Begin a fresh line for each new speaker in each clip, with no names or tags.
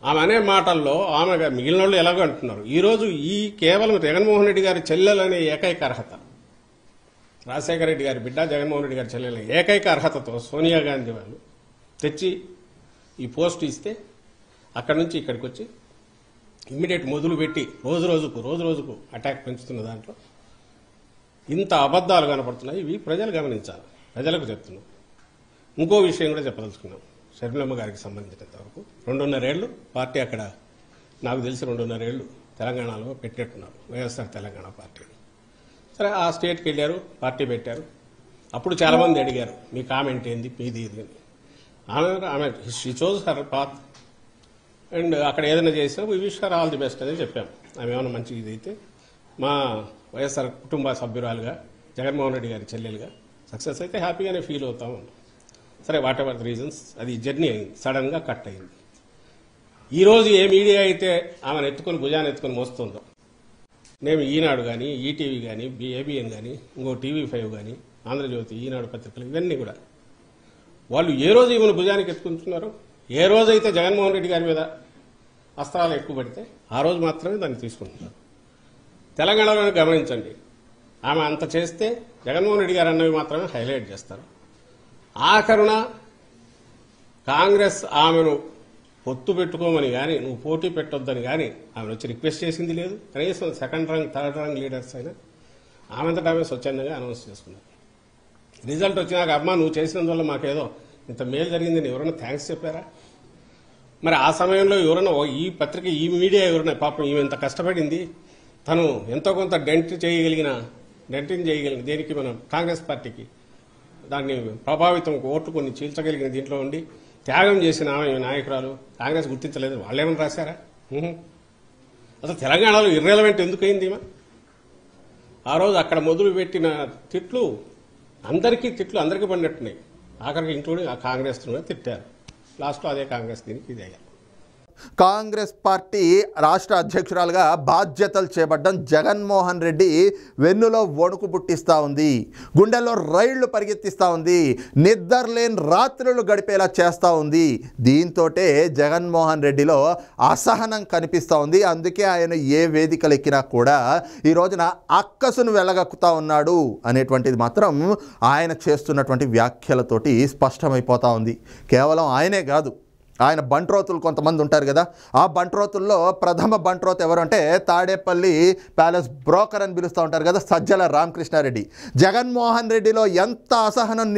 ఆమె అనే మాటల్లో ఆమె మిగిలిన వాళ్ళు ఎలాగో అంటున్నారు. ఈరోజు ఈ కేవలం జగన్మోహన్ రెడ్డి గారి చెల్లెలనే ఏకైక అర్హత, రాజశేఖర రెడ్డి గారి బిడ్డ జగన్మోహన్ రెడ్డి గారి చెల్లెల ఏకైక అర్హతతో సోనియా గాంధీ వాళ్ళు తెచ్చి ఈ పోస్ట్ ఇస్తే అక్కడి నుంచి ఇక్కడికి వచ్చి ఇమ్మీడియట్ మొదలు పెట్టి రోజు రోజుకు అటాక్ పెంచుతున్న దాంట్లో ఇంత అబద్ధాలు కనపడుతున్నాయి. ఇవి ప్రజలు గమనించాలి, ప్రజలకు చెప్తున్నాం. ఇంకో విషయం కూడా చెప్పదలుచుకున్నాం. షర్మిలమ్మ గారికి సంబంధించినంత వరకు 2.5 ఏళ్లు పార్టీ అక్కడ, నాకు తెలిసి 2.5 ఏళ్లు తెలంగాణలో పెట్టేట్టున్నారు, వైఎస్ఆర్ తెలంగాణ పార్టీ. సరే, ఆ స్టేట్కి వెళ్ళారు, పార్టీ పెట్టారు. అప్పుడు చాలామంది అడిగారు మీ కామెంట్ ఏంది, మీది ఇది అని. ఆమె she chose her path and అక్కడ ఏదైనా చేసినా we wish her all the best అని చెప్పాం. ఆమె ఏమైనా మంచి ఇది అయితే మా వైఎస్ఆర్ కుటుంబ సభ్యురాలుగా జగన్మోహన్ రెడ్డి గారి చెల్లెలుగా సక్సెస్ అయితే హ్యాపీగానే ఫీల్ అవుతా ఉన్నాం. సరే, వాట్ ఎవర్ ద రీజన్స్, అది జర్నీ అయింది, సడన్గా కట్ అయింది. ఈరోజు ఏ మీడియా అయితే ఆమెను ఎత్తుకొని భుజాన్ని ఎత్తుకొని మోస్తుందో, నేను ఈనాడు కానీ, ఈటీవీ కానీ, ఏబిఎన్ కానీ, ఇంకో TV5 కానీ, ఆంధ్రజ్యోతి, ఈనాడు పత్రికలు, ఇవన్నీ కూడా వాళ్ళు ఏ రోజు ఈమెను భుజానికి ఎత్తుకుంటున్నారు, ఏ రోజైతే జగన్మోహన్ రెడ్డి గారి మీద అస్త్రాలు ఎక్కువ పడితే ఆ రోజు మాత్రమే దాన్ని తీసుకుంటున్నారు. తెలంగాణలో గమనించండి, ఆమె అంత చేస్తే జగన్మోహన్ రెడ్డి గారు అన్నవి మాత్రమే హైలైట్ చేస్తారు. ఆఖరున కాంగ్రెస్ ఆమెను పొత్తు పెట్టుకోమని కానీ, నువ్వు పోటీ పెట్టొద్దని కానీ ఆమెను వచ్చి రిక్వెస్ట్ చేసింది లేదు. కనీసం సెకండ్ రంగ్, థర్డ్ రంగ్ లీడర్స్ అయినా ఆమెంతటా ఆమె స్వచ్ఛందంగా అనౌన్స్ చేసుకున్నారు. రిజల్ట్ వచ్చినాక అమ్మా నువ్వు చేసినందువల్ల మాకేదో ఇంత మేలు జరిగిందని ఎవరైనా థ్యాంక్స్ చెప్పారా? మరి ఆ సమయంలో ఎవరైనా ఈ పత్రిక, ఈ మీడియా ఎవరైనా పాపం ఈమె ఇంత కష్టపడింది, తను ఎంతో కొంత డెంటింగ్ చేయగలిగిన దేనికి మనం కాంగ్రెస్ పార్టీకి దాన్ని ప్రభావితం ఓట్లు కొన్ని చీల్చగలిగిన దీంట్లో ఉండి త్యాగం చేసిన ఆమె నాయకురాలు కాంగ్రెస్ గుర్తించలేదు. వాళ్ళేమని రాశారా? అసలు తెలంగాణలో ఇర్రెలవెంట్ ఎందుకు అయింది? ఆ రోజు అక్కడ మొదలు పెట్టిన తిట్లు అందరికీ పడినట్టున్నాయి. ఆఖరికి ఇంక్లూడింగ్ ఆ కాంగ్రెస్ తిట్టారు. లాస్ట్లో అదే కాంగ్రెస్ దీనికి ఇదే.
కాంగ్రెస్ పార్టీ రాష్ట్ర అధ్యక్షురాలుగా బాధ్యతలు చేపట్టడం జగన్మోహన్ రెడ్డి వెన్నులో వణుకు పుట్టిస్తూ ఉంది, గుండెల్లో రైళ్లు పరిగెత్తిస్తూ ఉంది, నిద్రలేని రాత్రులు గడిపేలా చేస్తూ ఉంది. దీంతో జగన్మోహన్ రెడ్డిలో అసహనం కనిపిస్తూ ఉంది. అందుకే ఆయన ఏ వేదికలు ఎక్కినా కూడా ఈ రోజున అక్కసును వెళ్ళగక్కుతా ఉన్నాడు అనేటువంటిది మాత్రం ఆయన చేస్తున్నటువంటి వ్యాఖ్యలతోటి స్పష్టమైపోతూ ఉంది. కేవలం ఆయనే కాదు, ఆయన బంట్రోతులు కొంతమంది ఉంటారు కదా, ఆ బంట్రోతుల్లో ప్రథమ బంట్రోత్ ఎవరు అంటే తాడేపల్లి ప్యాలెస్ బ్రోకర్ అని పిలుస్తూ ఉంటారు కదా, సజ్జల రామకృష్ణారెడ్డి. జగన్మోహన్ రెడ్డిలో ఎంత అసహనం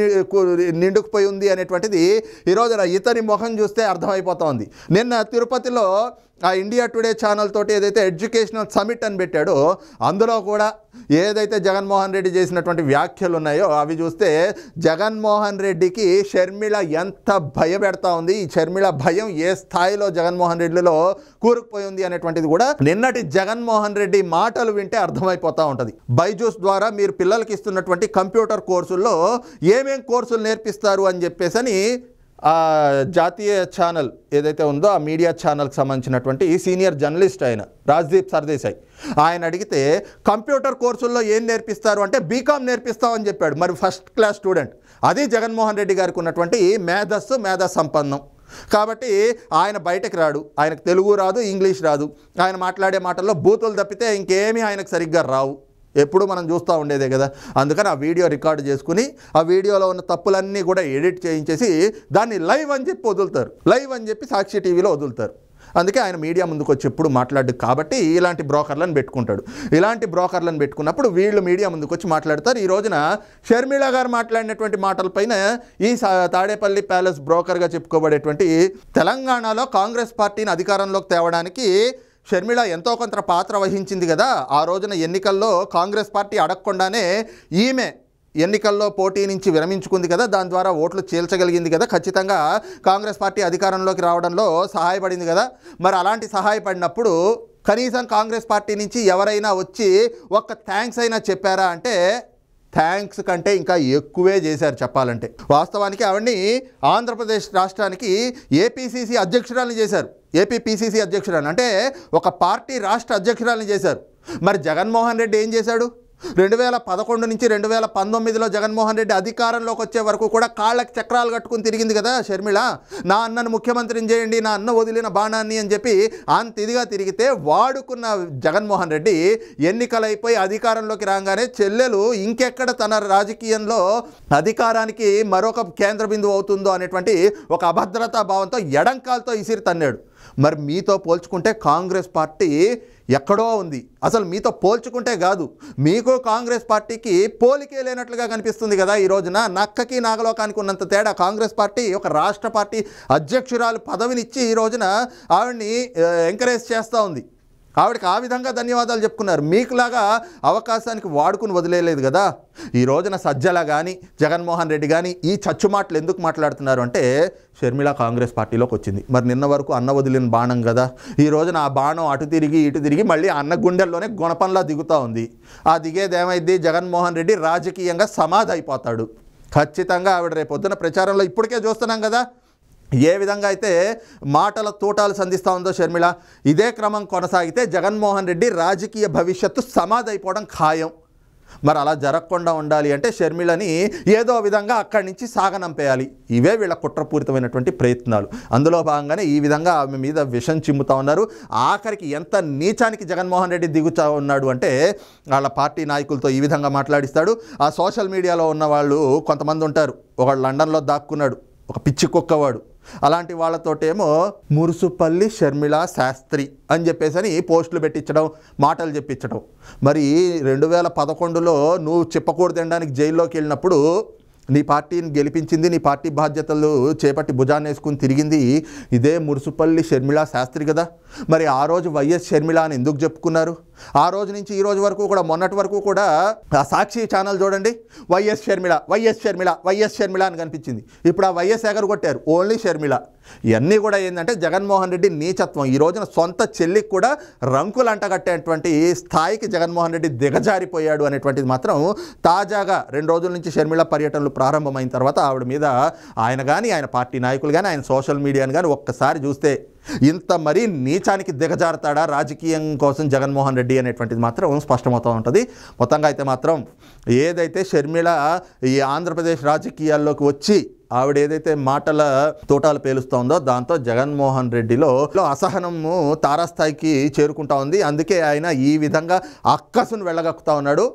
నిండుకుపోయి ఉంది అనేటువంటిది ఈరోజు ఇతని ముఖం చూస్తే అర్థమైపోతూ ఉంది. నిన్న తిరుపతిలో ఆ ఇండియా టుడే ఛానల్ తోటి ఏదైతే ఎడ్యుకేషనల్ సమిట్ అని పెట్టాడో అందులో కూడా ఏదైతే జగన్మోహన్ రెడ్డి చేసినటువంటి వ్యాఖ్యలు ఉన్నాయో అవి చూస్తే జగన్మోహన్ రెడ్డికి షర్మిల ఎంత భయపెడతా ఉంది, ఈ షర్మిల భయం ఏ స్థాయిలో జగన్మోహన్ రెడ్డిలో కూరుకుపోయి ఉంది అనేటువంటిది కూడా నిన్నటి జగన్మోహన్ రెడ్డి మాటలు వింటే అర్థమైపోతూ ఉంటుంది. బైజూస్ ద్వారా మీరు పిల్లలకి ఇస్తున్నటువంటి కంప్యూటర్ కోర్సుల్లో ఏమేం కోర్సులు నేర్పిస్తారు అని చెప్పేసి ఆ జాతీయ ఛానల్ ఏదైతే ఉందో ఆ మీడియా ఛానల్కి సంబంధించినటువంటి సీనియర్ జర్నలిస్ట్ ఆయన రాజ్దీప్ సర్దేశాయ్ ఆయన అడిగితే కంప్యూటర్ కోర్సుల్లో ఏం నేర్పిస్తారు అంటే బీకామ్ నేర్పిస్తామని చెప్పాడు. మరి ఫస్ట్ క్లాస్ స్టూడెంట్, అది జగన్మోహన్ రెడ్డి గారికి ఉన్నటువంటి మేధా సంపన్నం. కాబట్టి ఆయన బయటకు రాడు, ఆయనకు తెలుగు రాదు, ఇంగ్లీష్ రాదు, ఆయన మాట్లాడే మాటల్లో బూతులు తప్పితే ఇంకేమీ ఆయనకు సరిగ్గా రావు. ఎప్పుడు మనం చూస్తూ ఉండేదే కదా. అందుకని ఆ వీడియో రికార్డు చేసుకుని ఆ వీడియోలో ఉన్న తప్పులన్నీ కూడా ఎడిట్ చేయించేసి దాన్ని లైవ్ అని చెప్పి వదులుతారు, లైవ్ అని చెప్పి సాక్షి టీవీలో వదులుతారు. అందుకే ఆయన మీడియా ముందుకు వచ్చి ఎప్పుడు మాట్లాడు కాబట్టి ఇలాంటి బ్రోకర్లను పెట్టుకుంటాడు. ఇలాంటి బ్రోకర్లను పెట్టుకున్నప్పుడు వీళ్ళు మీడియా ముందుకు వచ్చి మాట్లాడతారు. ఈ రోజున షర్మిల గారు మాట్లాడినటువంటి మాటలపైన ఈ తాడేపల్లి ప్యాలెస్ బ్రోకర్గా చెప్పుకోబడేటువంటి తెలంగాణలో కాంగ్రెస్ పార్టీని అధికారంలోకి తేవడానికి షర్మిల ఎంతో కొంత పాత్ర వహించింది కదా. ఆ రోజున ఎన్నికల్లో కాంగ్రెస్ పార్టీ అడగకుండానే ఈమె ఎన్నికల్లో పోటీ నుంచి విరమించుకుంది కదా, దాని ద్వారా ఓట్లు చీల్చగలిగింది కదా, ఖచ్చితంగా కాంగ్రెస్ పార్టీ అధికారంలోకి రావడంలో సహాయపడింది కదా. మరి అలాంటి సహాయపడినప్పుడు కనీసం కాంగ్రెస్ పార్టీ నుంచి ఎవరైనా వచ్చి ఒక్క థ్యాంక్స్ అయినా చెప్పారా అంటే థ్యాంక్స్ కంటే ఇంకా ఎక్కువే చేశారు చెప్పాలంటే. వాస్తవానికి ఆవిడ్ని ఆంధ్రప్రదేశ్ రాష్ట్రానికి ఏపీసీసీ అధ్యక్షురాలని చేశారు. ఏపీ పీసీసీ అధ్యక్షురాలు అంటే ఒక పార్టీ రాష్ట్ర అధ్యక్షురాలని చేశారు. మరి జగన్మోహన్ రెడ్డి ఏం చేశాడు? 2011 నుంచి 2019లో జగన్మోహన్ రెడ్డి అధికారంలోకి వచ్చే వరకు కూడా కాళ్ళకి చక్రాలు కట్టుకుని తిరిగింది కదా షర్మిల. నా అన్నను ముఖ్యమంత్రిని చేయండి, నా అన్న వదిలిన బాణాన్ని అని చెప్పి అంత ఇదిగా తిరిగితే వాడుకున్న జగన్మోహన్ రెడ్డి ఎన్నికలైపోయి అధికారంలోకి రాగానే చెల్లెలు ఇంకెక్కడ తన రాజకీయంలో అధికారానికి మరొక కేంద్ర బిందువు అవుతుందో అనేటువంటి ఒక అభద్రతా భావంతో ఎడంకాలతో ఇసిరి తన్నాడు. మరి మీతో పోల్చుకుంటే కాంగ్రెస్ పార్టీ ఎక్కడో ఉంది. అసలు మీతో పోల్చుకుంటే కాదు, మీకు కాంగ్రెస్ పార్టీకి పోలికే లేనట్లుగా కనిపిస్తుంది కదా ఈ రోజున. నక్కకి నాగలోకానికి ఉన్నంత తేడా కాంగ్రెస్ పార్టీ ఒక రాష్ట్ర పార్టీ అధ్యక్షురాలు పదవినిచ్చి ఈ రోజున ఆవిడ్ని ఎంకరేజ్ చేస్తూ ఉంది. ఆవిడకి ఆ విధంగా ధన్యవాదాలు చెప్పుకున్నారు. మీకులాగా అవకాశానికి వాడుకుని వదిలేయలేదు కదా. ఈ రోజున సజ్జల కానీ జగన్మోహన్ రెడ్డి కానీ ఈ చచ్చు మాటలు ఎందుకు మాట్లాడుతున్నారు అంటే షర్మిల కాంగ్రెస్ పార్టీలోకి వచ్చింది. మరి నిన్న వరకు అన్న వదిలిన బాణం కదా, ఈ రోజున ఆ బాణం అటు తిరిగి ఇటు తిరిగి మళ్ళీ అన్న గుండెల్లోనే గుణపంలా దిగుతూ ఉంది. ఆ దిగేదేమైంది, జగన్మోహన్ రెడ్డి రాజకీయంగా సమాధి అయిపోతాడు ఖచ్చితంగా. ఆవిడ రేపొద్దున ప్రచారంలో ఇప్పటికే చూస్తున్నాం కదా ఏ విధంగా అయితే మాటల తోటాలు సంధిస్తూ ఉందో షర్మిల. ఇదే క్రమం కొనసాగితే జగన్మోహన్ రెడ్డి రాజకీయ భవిష్యత్తు సమాధి అయిపోవడం ఖాయం. మరి అలా జరగకుండా ఉండాలి అంటే షర్మిలని ఏదో విధంగా అక్కడి నుంచి సాగనంపేయాలి. ఇవే వీళ్ళ కుట్రపూరితమైనటువంటి ప్రయత్నాలు. అందులో భాగంగానే ఈ విధంగా ఆమె మీద విషం చిమ్ముతా ఉన్నారు. ఆఖరికి ఎంత నీచానికి జగన్మోహన్ రెడ్డి దిగుతా ఉన్నాడు అంటే వాళ్ళ పార్టీ నాయకులతో ఈ విధంగా మాట్లాడిస్తాడు. ఆ సోషల్ మీడియాలో ఉన్న వాళ్ళు కొంతమంది ఉంటారు, ఒకడు లండన్లో దాక్కున్నాడు, ఒక పిచ్చి కుక్కవాడు. అలాంటి వాళ్ళతోటేమో మురుసుపల్లి షర్మిల శాస్త్రి అని చెప్పేసి పోస్టులు పెట్టించడం, మాటలు చెప్పించడం. మరి 2011లో నువ్వు చెప్పకూడదు అనడానికి జైల్లోకి వెళ్ళినప్పుడు నీ పార్టీని గెలిపించింది, నీ పార్టీ బాధ్యతలు చేపట్టి భుజాన్ని వేసుకుని తిరిగింది ఇదే మురుసుపల్లి షర్మిల శాస్త్రి కదా. మరి ఆ రోజు వైఎస్ షర్మిల అని ఎందుకు చెప్పుకున్నారు? ఆ రోజు నుంచి ఈ రోజు వరకు కూడా, మొన్నటి వరకు కూడా ఆ సాక్షి ఛానల్ చూడండి, YS Sharmila YS Sharmila YS Sharmila అని కనిపించింది. ఇప్పుడు ఆ వైఎస్ ఎగరు కొట్టారు, ఓన్లీ షర్మిల. ఇవన్నీ కూడా ఏంటంటే జగన్మోహన్ రెడ్డి నీచత్వం. ఈ రోజున సొంత చెల్లికి కూడా రంకులు అంటగట్టేటువంటి స్థాయికి జగన్మోహన్ రెడ్డి దిగజారిపోయాడు అనేటువంటిది మాత్రం తాజాగా 2 రోజుల నుంచి షర్మిల పర్యటనలు ప్రారంభమైన తర్వాత ఆవిడ మీద ఆయన కానీ, ఆయన పార్టీ నాయకులు కానీ, ఆయన సోషల్ మీడియాని కానీ ఒక్కసారి చూస్తే ఇంత మరీ నీచానికి దిగజారుతాడా రాజకీయం కోసం జగన్మోహన్ రెడ్డి అనేటువంటిది మాత్రం స్పష్టమవుతూ ఉంటుంది. మొత్తంగా అయితే మాత్రం ఏదైతే షర్మిల ఈ ఆంధ్రప్రదేశ్ రాజకీయాల్లోకి వచ్చి ఆవిడ ఏదైతే మాటల తోటాలు పేలుస్తోందో దాంతో జగన్మోహన్ రెడ్డిలో అసహనము తారాస్థాయికి చేరుకుంటా ఉంది. అందుకే ఆయన ఈ విధంగా అక్కసును వెళ్ళగక్కుతా ఉన్నాడు.